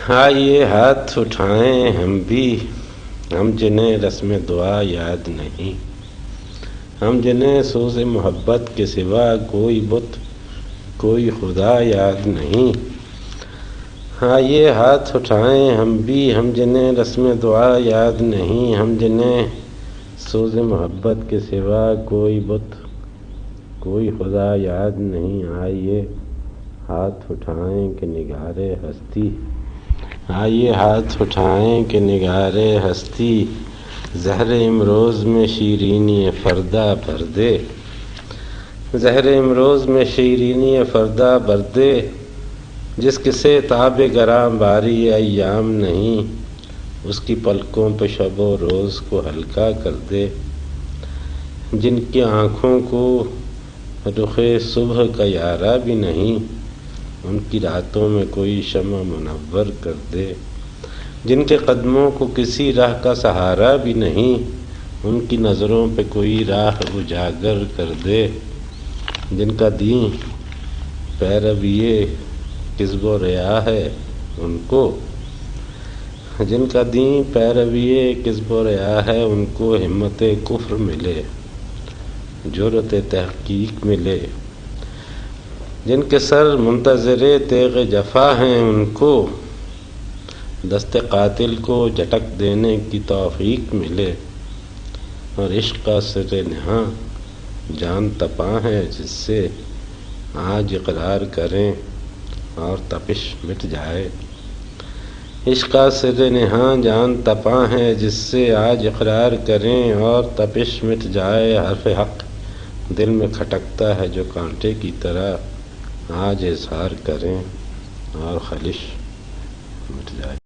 آئیے ہاتھ اٹھائیں ہم بھی، ہم جنہیں رسم دعا یاد نہیں، ہم جنہیں سوز محبت کے سوا کوئی بت کوئی خدا یاد نہیں۔ آئیے ہاتھ اٹھائیں ہم بھی، ہم جنہیں رسم دعا یاد نہیں، ہم جنہیں سوز محبت کے سوا کوئی بت کوئی خدا یاد نہیں۔ آئیے ہاتھ اٹھائیں کہ نگار ہستی، آئیے ہاتھ اٹھائیں کہ نگار ہستی، زہر امروز میں شیرینی فردا بھر دے، زہر امروز میں شیرینی فردا بھر دے، جس کسے تاب گراں باری ایام نہیں، اس کی پلکوں پہ شب و روز کو ہلکا کر دے، جن کی آنکھوں کو رخ صبح کا یارا بھی نہیں، ان کی راتوں میں کوئی شمع منور کر دے، جن کے قدموں کو کسی راہ کا سہارا بھی نہیں، ان کی نظروں پہ کوئی راہ اجاگر کر دے، جن کا دین پیرویے کذب و ریا ہے ان کو، جن کا دین پیرویے کذب و ریا ہے ان کو ہمت کفر ملے، جرأت تحقیق ملے، جن کے سر منتظر تیغ جفا ہیں ان کو دست قاتل کو جھٹک دینے کی توفیق ملے، اور عشق کا سر نہاں جان تپاں ہے جس سے آج اقرار کریں اور تپش مٹ جائے، عشق کا سر نہاں جان تپاں ہے جس سے آج اقرار کریں اور تپش مٹ جائے، حرف حق دل میں کھٹکتا ہے جو کانٹے کی طرح، آج اظہار کریں اور خلش مٹ جائے۔